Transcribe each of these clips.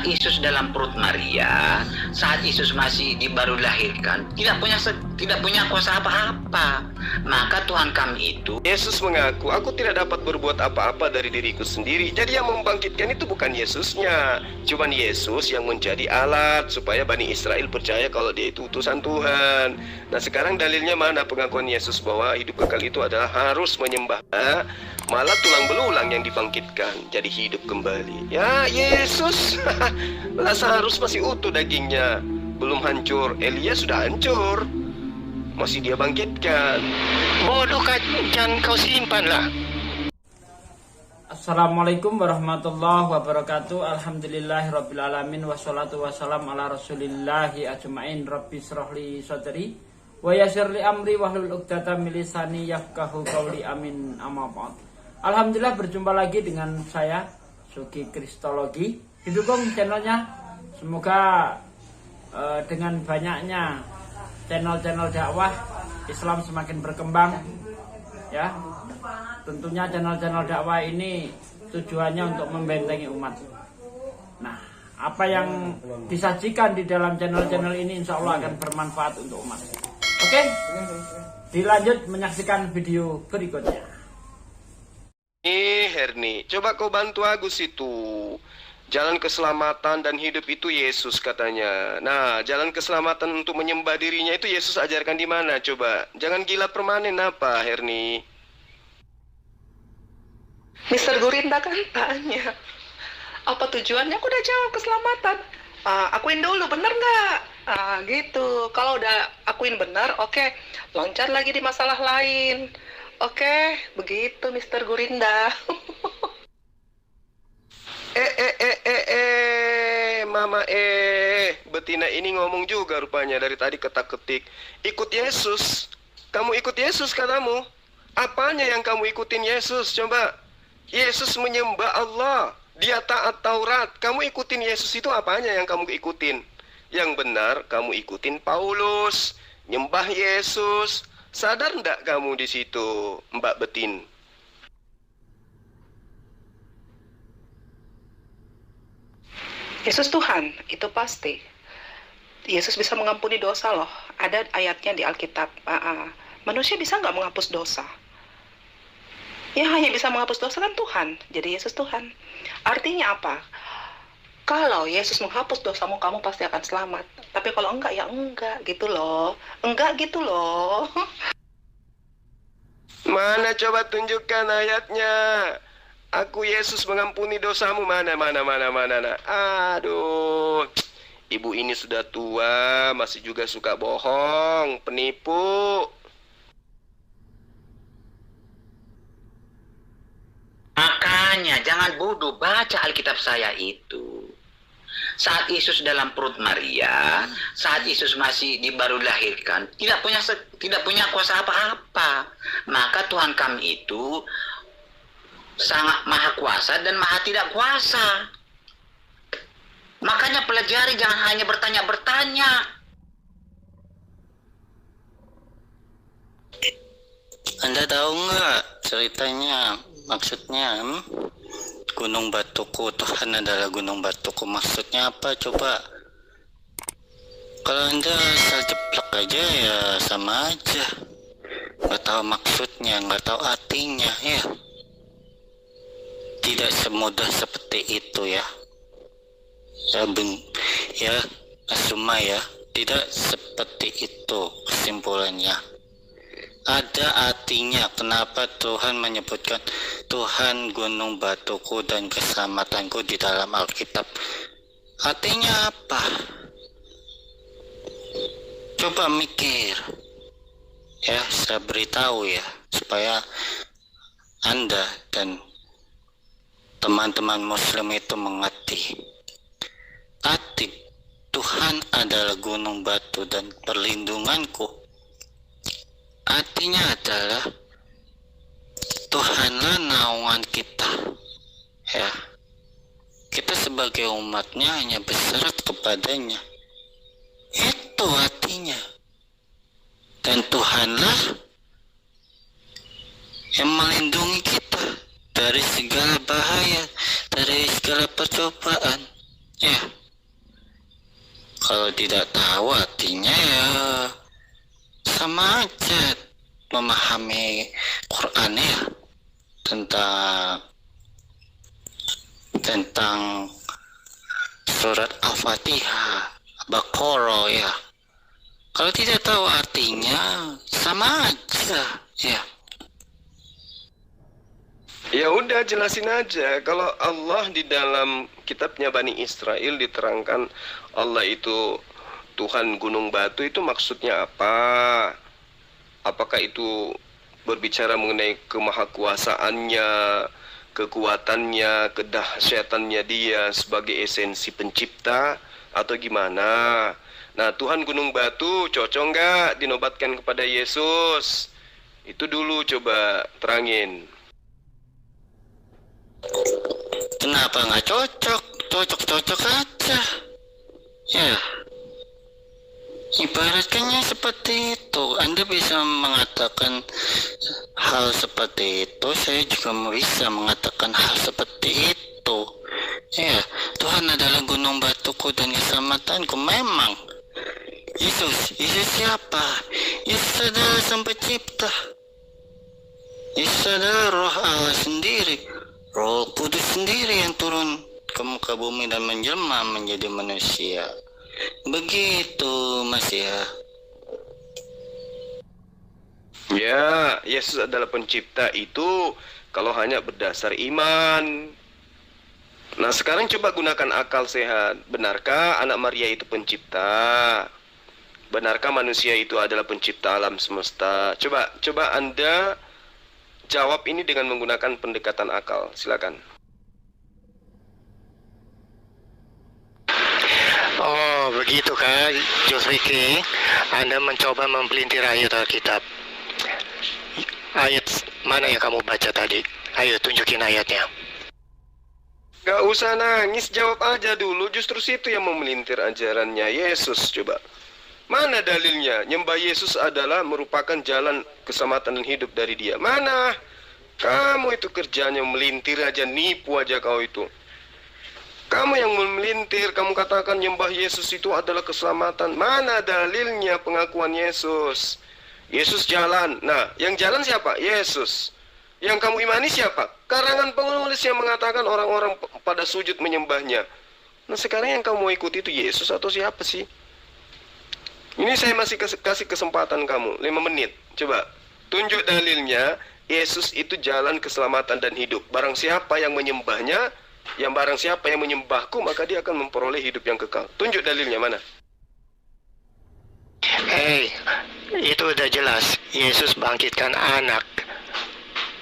saat Yesus dalam perut Maria, saat Yesus masih baru dilahirkan, tidak punya kuasa apa-apa. Maka Tuhan kami itu, Yesus mengaku, aku tidak dapat berbuat apa-apa dari diriku sendiri. Jadi yang membangkitkan itu bukan Yesusnya, cuman Yesus yang menjadi alat supaya Bani Israel percaya kalau dia itu utusan Tuhan. Nah sekarang dalilnya mana pengakuan Yesus bahwa hidup kekal itu adalah harus menyembah, malah tulang belulang yang dibangkitkan jadi hidup kembali. Ya Yesus Lazarus masih utuh dagingnya, belum hancur. Elia sudah hancur, masih dia bangkitkan. Bodoh jangan kau simpanlah. Assalamualaikum warahmatullahi wabarakatuh. Alhamdulillahirrabbilalamin. Wassalatu wassalam ala rasulillahi ajma'in. Rabbi syrahli sadri wa yassirli amri wahlul 'uqdatam min lisani yafqahu qawli. Amin amma ba'd. Alhamdulillah berjumpa lagi dengan saya Sugi Kristologi. Didukung channelnya. Semoga dengan banyaknya channel-channel dakwah Islam semakin berkembang, ya. Tentunya channel-channel dakwah ini tujuannya untuk membentengi umat. Nah, apa yang disajikan di dalam channel-channel ini insya Allah akan bermanfaat untuk umat. Oke, dilanjut menyaksikan video berikutnya. Herni, coba kau bantu Agus itu. Jalan keselamatan dan hidup itu Yesus katanya. Nah, jalan keselamatan untuk menyembah dirinya itu Yesus ajarkan di mana coba? Jangan gila permanen apa, Herni? Mister Gurinda kan tanya, apa tujuannya? Aku udah jawab keselamatan. Akuin dulu, bener nggak? Gitu. Kalau udah akuin bener, oke, loncat lagi di masalah lain. Oke, begitu Mister Gurinda. Mama betina ini ngomong juga rupanya dari tadi ketak-ketik. Ikut Yesus. Kamu ikut Yesus katamu. Apanya yang kamu ikutin Yesus? Coba. Yesus menyembah Allah. Dia taat Taurat. Kamu ikutin Yesus itu apanya yang kamu ikutin? Yang benar kamu ikutin Paulus. Nyembah Yesus. Sadar ndak kamu di situ, Mbak Betin? Yesus Tuhan, itu pasti. Yesus bisa mengampuni dosa loh. Ada ayatnya di Alkitab. Manusia bisa nggak menghapus dosa? Ya hanya bisa menghapus dosa kan Tuhan. Jadi Yesus Tuhan. Artinya apa? Kalau Yesus menghapus dosamu, kamu pasti akan selamat. Tapi kalau enggak, ya enggak gitu loh. Enggak gitu loh. Mana coba tunjukkan ayatnya. Aku Yesus mengampuni dosamu. Mana. Aduh. Ibu ini sudah tua, masih juga suka bohong, penipu. makanya jangan bodoh, baca Alkitab saya itu. Saat Yesus dalam perut Maria, saat Yesus masih baru dilahirkan, tidak punya kuasa apa-apa. Maka Tuhan kami itu sangat maha kuasa dan maha tidak kuasa. Makanya pelajari, jangan hanya bertanya-bertanya. Anda tahu nggak ceritanya? Maksudnya Gunung Batuku, Tuhan adalah Gunung Batuku. Maksudnya apa coba? Kalau Anda asal jeplak aja ya sama aja. Nggak tahu maksudnya, nggak tahu artinya ya. Tidak semudah seperti itu ya. Ya Asuma ya. Tidak seperti itu kesimpulannya. Ada artinya kenapa Tuhan menyebutkan Tuhan gunung batuku dan keselamatanku di dalam Alkitab. Artinya apa? Coba mikir. Ya, saya beritahu ya, supaya Anda dan teman-teman muslim itu mengerti. Arti Tuhan adalah gunung batu dan perlindunganku. Artinya adalah Tuhanlah naungan kita. Ya. Kita sebagai umatnya hanya berserah kepadanya. Itu artinya. Dan Tuhanlah yang melindungi kita dari segala bahaya, dari segala percobaan. Ya, kalau tidak tahu artinya ya sama aja memahami Quran ya, tentang surat Al-Fatihah, Baqarah ya. Kalau tidak tahu artinya sama aja ya. Ya udah jelasin aja. Kalau Allah di dalam kitabnya Bani Israel diterangkan Allah itu Tuhan gunung batu, itu maksudnya apa? Apakah itu berbicara mengenai kemahakuasaannya, kekuatannya, kedahsyatannya dia sebagai esensi pencipta atau gimana? Nah, Tuhan gunung batu cocok nggak dinobatkan kepada Yesus? Itu dulu coba terangin. Kenapa nggak cocok? Cocok aja. Ya, ibaratkannya seperti itu. Anda bisa mengatakan hal seperti itu, saya juga bisa mengatakan hal seperti itu. Ya, Tuhan adalah gunung batuku dan keselamatanku. Memang Yesus siapa? Yesus adalah Sang Pencipta. Yesus adalah Roh Allah sendiri, Roh Kudus sendiri yang turun ke muka bumi dan menjelma menjadi manusia. Begitu Mas ya. Ya, Yesus adalah pencipta itu kalau hanya berdasar iman. Nah, sekarang coba gunakan akal sehat. Benarkah anak Maria itu pencipta? Benarkah manusia itu adalah pencipta alam semesta? Coba Anda jawab ini dengan menggunakan pendekatan akal. Silakan. Oh, begitu kan, Jos Ricky. Anda mencoba mempelintir ayat Alkitab. Ayat mana yang kamu baca tadi? Ayo tunjukin ayatnya. Gak usah nangis, jawab aja dulu. Justru situ yang memelintir ajarannya Yesus. Coba. Mana dalilnya? Nyembah Yesus adalah merupakan jalan keselamatan dan hidup dari dia. Mana? Kamu itu kerjanya melintir aja, nipu aja kau itu. Kamu yang memelintir, kamu katakan nyembah Yesus itu adalah keselamatan. Mana dalilnya pengakuan Yesus? Yesus jalan. Nah, yang jalan siapa? Yesus. Yang kamu imani siapa? Karangan penulis yang mengatakan orang-orang pada sujud menyembahnya. Nah, sekarang yang kamu mau ikuti itu Yesus atau siapa sih? Ini saya masih kasih kesempatan kamu 5 menit. Coba tunjuk dalilnya. Yesus itu jalan keselamatan dan hidup. Barang siapa yang menyembahnya, barang siapa yang menyembahku, maka dia akan memperoleh hidup yang kekal. Tunjuk dalilnya mana? Itu udah jelas. Yesus bangkitkan anak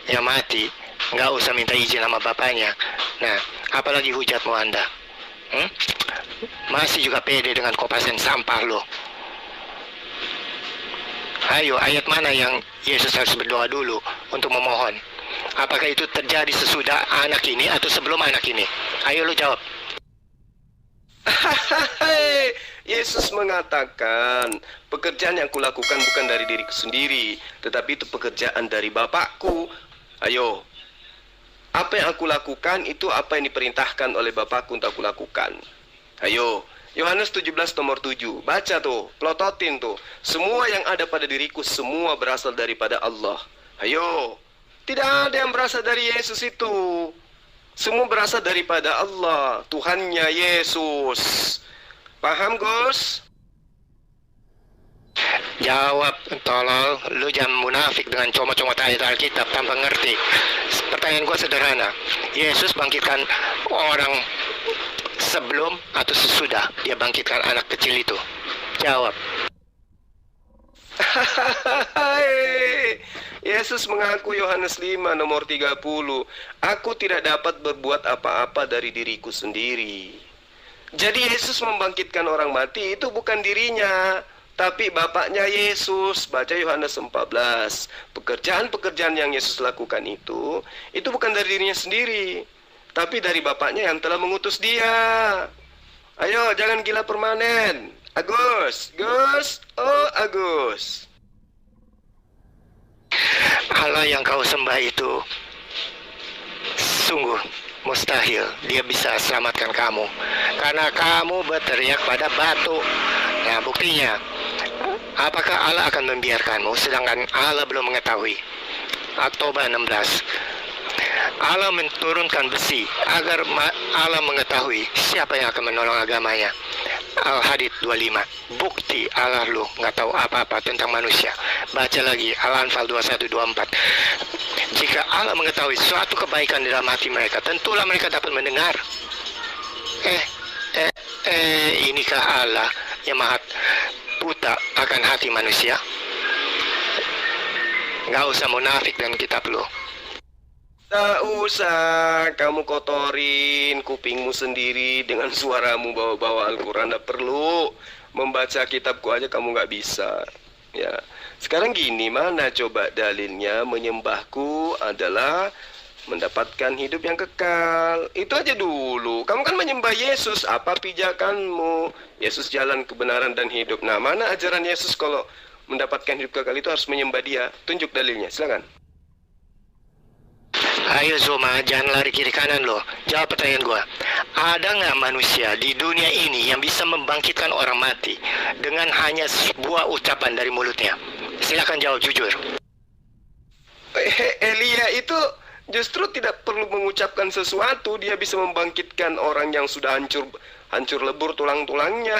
yang mati, nggak usah minta izin sama bapaknya. Nah, apalagi hujatmu Anda? Masih juga pede dengan kopasan sampah lo. Ayo, ayat mana yang Yesus harus berdoa dulu untuk memohon? Apakah itu terjadi sesudah anak ini atau sebelum anak ini? Ayo lo jawab. Yesus mengatakan, pekerjaan yang kulakukan bukan dari diriku sendiri, tetapi itu pekerjaan dari Bapakku. Ayo, apa yang aku lakukan itu apa yang diperintahkan oleh Bapakku untuk aku lakukan. Ayo, Yohanes 17 nomor 7. Baca tuh, plototin tuh. Semua yang ada pada diriku, semua berasal daripada Allah. Ayo, tidak ada yang berasal dari Yesus itu. Semua berasal daripada Allah, Tuhannya Yesus. Paham, Gus? Jawab, tolol. Lu jangan munafik dengan comot-comot ayat Alkitab tanpa ngerti. Pertanyaan gua sederhana. Yesus bangkitkan orang sebelum atau sesudah dia bangkitkan anak kecil itu? Jawab. Yesus mengaku Yohanes 5 nomor 30, aku tidak dapat berbuat apa-apa dari diriku sendiri. Jadi Yesus membangkitkan orang mati itu bukan dirinya, tapi Bapaknya Yesus. Baca Yohanes 14. Pekerjaan-pekerjaan yang Yesus lakukan itu bukan dari dirinya sendiri, tapi dari Bapaknya yang telah mengutus dia. Ayo, jangan gila permanen. Agus, Agus. Allah yang kau sembah itu sungguh Mustahil dia bisa selamatkan kamu, karena kamu berteriak pada batu. Nah, buktinya, apakah Allah akan membiarkanmu sedangkan Allah belum mengetahui? At-Taubah 16. Allah menurunkan besi agar Allah mengetahui siapa yang akan menolong agamanya. Al-Hadid 25. Bukti Allah lu nggak tahu apa-apa tentang manusia. Baca lagi Al-Anfal 21-24. Jika Allah mengetahui suatu kebaikan dalam hati mereka, tentulah mereka dapat mendengar. Inikah Allah yang maha buta akan hati manusia? Nggak usah munafik dan kitab lu. Tak usah kamu kotorin kupingmu sendiri dengan suaramu bawa-bawa Al-Quran. Tak perlu membaca kitabku aja kamu nggak bisa. Ya, sekarang gini, mana coba dalilnya menyembahku adalah mendapatkan hidup yang kekal? Itu aja dulu. Kamu kan menyembah Yesus. Apa pijakanmu? Yesus jalan kebenaran dan hidup. Nah, mana ajaran Yesus kalau mendapatkan hidup kekal itu harus menyembah Dia? Tunjuk dalilnya, silakan. Ayo Zoma, jangan lari kiri kanan loh. Jawab pertanyaan gua. Ada nggak manusia di dunia ini yang bisa membangkitkan orang mati dengan hanya sebuah ucapan dari mulutnya? Silakan jawab jujur. Elia itu justru tidak perlu mengucapkan sesuatu, dia bisa membangkitkan orang yang sudah hancur lebur tulang-tulangnya.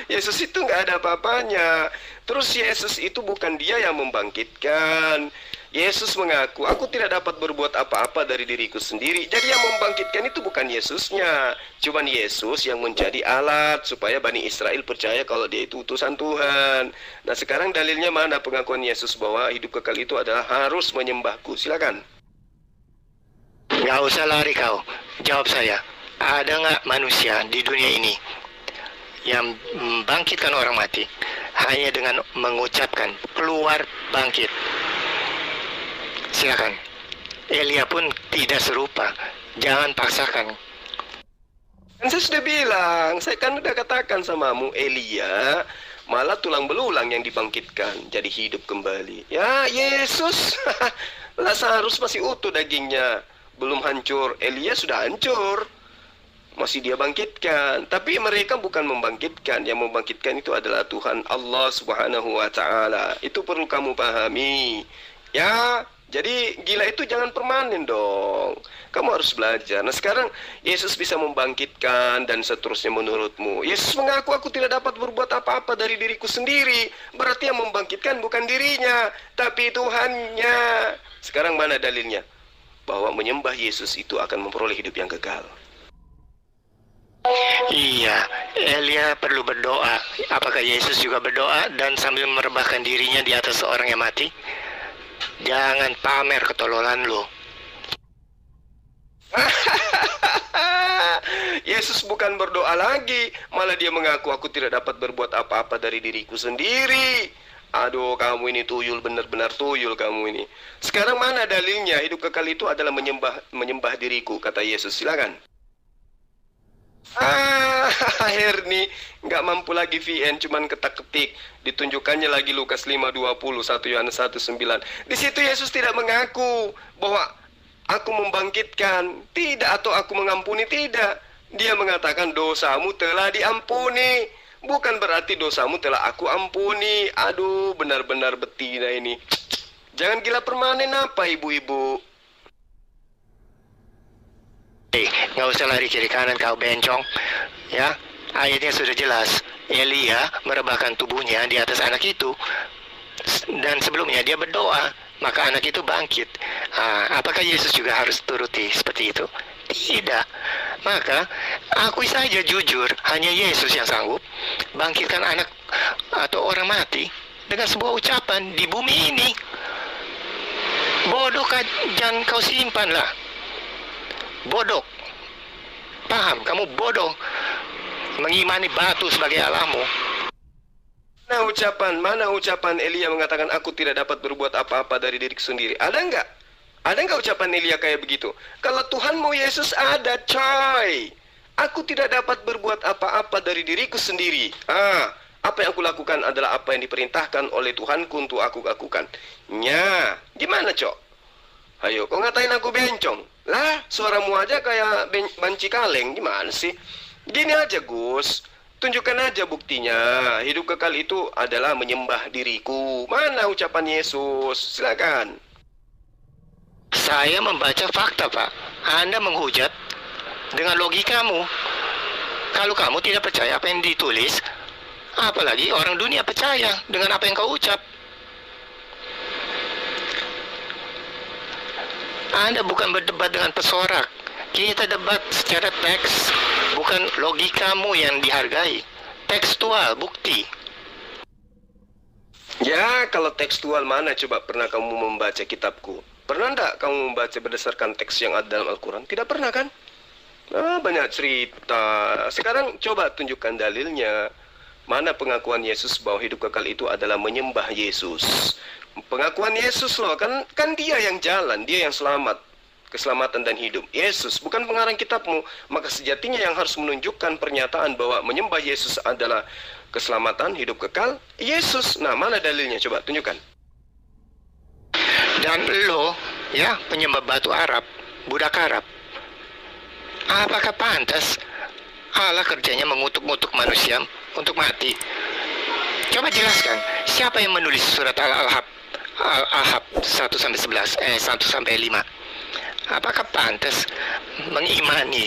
Yesus itu nggak ada apa-apanya. Terus Yesus itu bukan dia yang membangkitkan. Yesus mengaku, aku tidak dapat berbuat apa-apa dari diriku sendiri. Jadi yang membangkitkan itu bukan Yesusnya, cuman Yesus yang menjadi alat supaya Bani Israel percaya kalau dia itu utusan Tuhan. Nah, sekarang dalilnya mana pengakuan Yesus bahwa hidup kekal itu adalah harus menyembahku? Silakan. Nggak usah lari kau. Jawab saya. Ada nggak manusia di dunia ini yang membangkitkan orang mati hanya dengan mengucapkan keluar bangkit? Silakan. Elia pun tidak serupa. Jangan paksakan. Kan saya sudah bilang, saya kan udah katakan samamu, Elia malah tulang belulang yang dibangkitkan jadi hidup kembali. Ya, Yesus Lazarus masih utuh dagingnya, belum hancur. Elia sudah hancur, masih dia bangkitkan. Tapi mereka bukan membangkitkan. Yang membangkitkan itu adalah Tuhan Allah Subhanahu wa Ta'ala. Itu perlu kamu pahami. Ya, jadi gila itu jangan permanen dong. Kamu harus belajar. Nah, sekarang Yesus bisa membangkitkan dan seterusnya menurutmu. Yesus mengaku, aku tidak dapat berbuat apa-apa dari diriku sendiri. Berarti yang membangkitkan bukan dirinya, tapi Tuhannya. Sekarang mana dalilnya? Bahwa menyembah Yesus itu akan memperoleh hidup yang kekal. Iya, Elia perlu berdoa. Apakah Yesus juga berdoa dan sambil merebahkan dirinya di atas seorang yang mati? Jangan pamer ketololan lo. Yesus bukan berdoa lagi, malah dia mengaku, aku tidak dapat berbuat apa-apa dari diriku sendiri. Aduh, kamu ini tuyul, benar-benar tuyul kamu ini. Sekarang mana dalilnya hidup kekal itu adalah menyembah diriku, kata Yesus. Silakan. Herni nggak mampu lagi VN, cuman ketak-ketik. Ditunjukkannya lagi Lukas 5:20, 1 Yohanes 1:9. Di situ Yesus tidak mengaku bahwa aku membangkitkan, tidak, atau aku mengampuni, tidak. Dia mengatakan dosamu telah diampuni, bukan berarti dosamu telah aku ampuni. Aduh, benar-benar betina ini. Jangan gila permanen apa ibu-ibu. Nggak usah lari kiri kanan kau bencong. Ya, ayatnya sudah jelas. Elia merebahkan tubuhnya di atas anak itu, dan sebelumnya dia berdoa, maka anak itu bangkit. Apakah Yesus juga harus turuti seperti itu? Tidak. Maka akui saja jujur, hanya Yesus yang sanggup bangkitkan anak atau orang mati dengan sebuah ucapan di bumi ini. Bodoh jangan kau simpan lah. Bodoh. Paham, kamu bodoh mengimani batu sebagai Allahmu. Mana ucapan Elia mengatakan aku tidak dapat berbuat apa-apa dari diriku sendiri? Ada nggak? Ada nggak ucapan Elia kayak begitu? Kalau Tuhanmu Yesus ada, coy. Aku tidak dapat berbuat apa-apa dari diriku sendiri. Apa yang aku lakukan adalah apa yang diperintahkan oleh Tuhanku untuk aku lakukan. Gimana, cok? Ayo, kau ngatain aku bencong? Lah, suaramu aja kayak banci kaleng, gimana sih? Gini aja, Gus. Tunjukkan aja buktinya. Hidup kekal itu adalah menyembah diriku. Mana ucapan Yesus? Silakan. Saya membaca fakta, Pak. Anda menghujat dengan logikamu. Kalau kamu tidak percaya apa yang ditulis, apalagi orang dunia percaya dengan apa yang kau ucap. Anda bukan berdebat dengan pesorak. Kita debat secara teks, bukan logikamu yang dihargai. Tekstual, bukti. Ya, kalau tekstual mana coba pernah kamu membaca kitabku? Pernah enggak kamu membaca berdasarkan teks yang ada dalam Al-Quran? Tidak pernah kan? Banyak cerita. Sekarang coba tunjukkan dalilnya. Mana pengakuan Yesus bahwa hidup kekal itu adalah menyembah Yesus? Pengakuan Yesus loh, kan dia yang jalan, dia yang selamat, keselamatan dan hidup. Yesus, bukan pengarang kitabmu. Maka sejatinya yang harus menunjukkan pernyataan bahwa menyembah Yesus adalah keselamatan, hidup kekal, Yesus. Nah, mana dalilnya? Coba tunjukkan. Dan lo, ya, penyembah batu Arab, budak Arab, apakah pantas Allah kerjanya mengutuk-ngutuk manusia untuk mati? Coba jelaskan, siapa yang menulis surat Al-Ahab 1-11, 1-5? Apakah pantas mengimani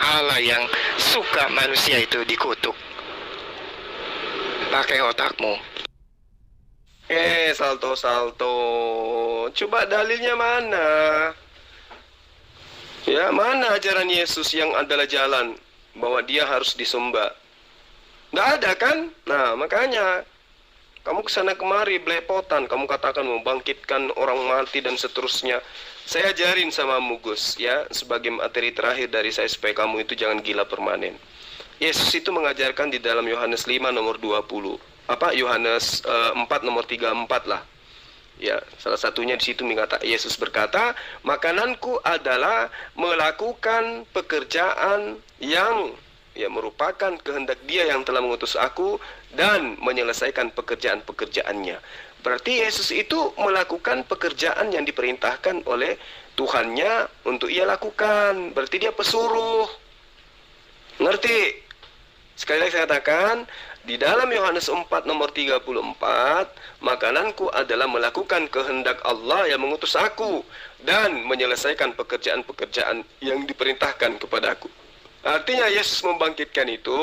Allah yang suka manusia itu dikutuk? Pakai otakmu. Salto. Coba dalilnya mana? Ya, mana ajaran Yesus yang adalah jalan bahwa dia harus disembah? Nggak ada kan? Nah, makanya kamu kesana kemari belepotan. Kamu katakan membangkitkan orang mati dan seterusnya. Saya ajarin sama Gus, ya, sebagai materi terakhir dari saya supaya kamu itu jangan gila permanen. Yesus itu mengajarkan di dalam Yohanes 5 nomor 20. Yohanes 4 nomor 34 lah. Ya, salah satunya di situ Yesus berkata, makananku adalah melakukan pekerjaan yang merupakan kehendak Dia yang telah mengutus aku dan menyelesaikan pekerjaan-pekerjaannya. Berarti Yesus itu melakukan pekerjaan yang diperintahkan oleh Tuhannya untuk Ia lakukan. Berarti Dia pesuruh. Ngerti? Sekali lagi saya katakan, di dalam Yohanes 4 nomor 34, makananku adalah melakukan kehendak Allah yang mengutus aku dan menyelesaikan pekerjaan-pekerjaan yang diperintahkan kepadaku. Artinya Yesus membangkitkan itu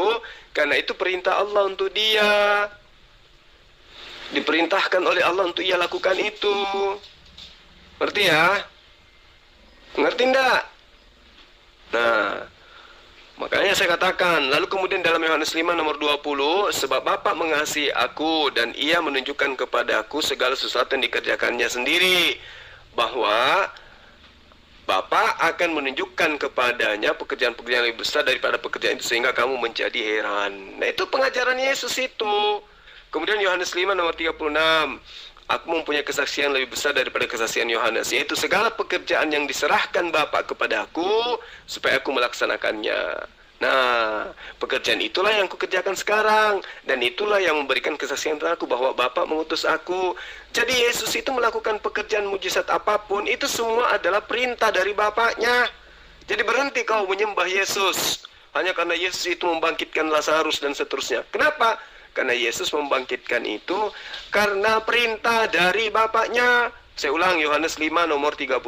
karena itu perintah Allah untuk dia. Diperintahkan oleh Allah untuk ia lakukan itu. Ngerti ya? Ngerti enggak? Nah, makanya saya katakan, lalu kemudian dalam Yohanes 5 nomor 20, sebab Bapa mengasihi aku dan Ia menunjukkan kepada aku segala sesuatu yang dikerjakannya sendiri, bahwa Bapa akan menunjukkan kepadanya pekerjaan-pekerjaan yang lebih besar daripada pekerjaan itu sehingga kamu menjadi heran. Nah, itu pengajaran Yesus itu. Kemudian Yohanes 5 nomor 36, aku mempunyai kesaksian lebih besar daripada kesaksian Yohanes, yaitu segala pekerjaan yang diserahkan Bapa kepada aku supaya aku melaksanakannya. Nah, pekerjaan itulah yang kukerjakan sekarang, dan itulah yang memberikan kesaksian tentang aku bahwa Bapa mengutus aku. Jadi Yesus itu melakukan pekerjaan mujizat apapun, itu semua adalah perintah dari Bapaknya. Jadi berhenti kau menyembah Yesus hanya karena Yesus itu membangkitkan Lazarus dan seterusnya. Kenapa? Karena Yesus membangkitkan itu karena perintah dari Bapaknya. Saya ulang, Yohanes 5 nomor 36.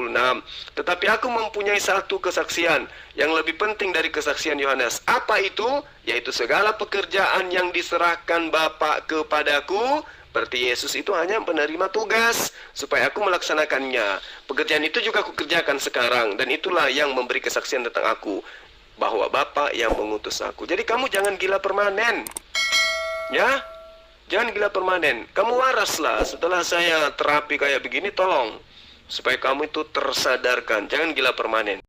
Tetapi aku mempunyai satu kesaksian yang lebih penting dari kesaksian Yohanes. Apa itu? Yaitu segala pekerjaan yang diserahkan Bapa kepadaku. Berarti Yesus itu hanya penerima tugas supaya aku melaksanakannya. Pekerjaan itu juga aku kerjakan sekarang, dan itulah yang memberi kesaksian tentang aku, bahwa Bapa yang mengutus aku. Jadi kamu jangan gila permanen. Ya, jangan gila permanen. Kamu waraslah setelah saya terapi kayak begini, tolong supaya kamu itu tersadarkan. Jangan gila permanen.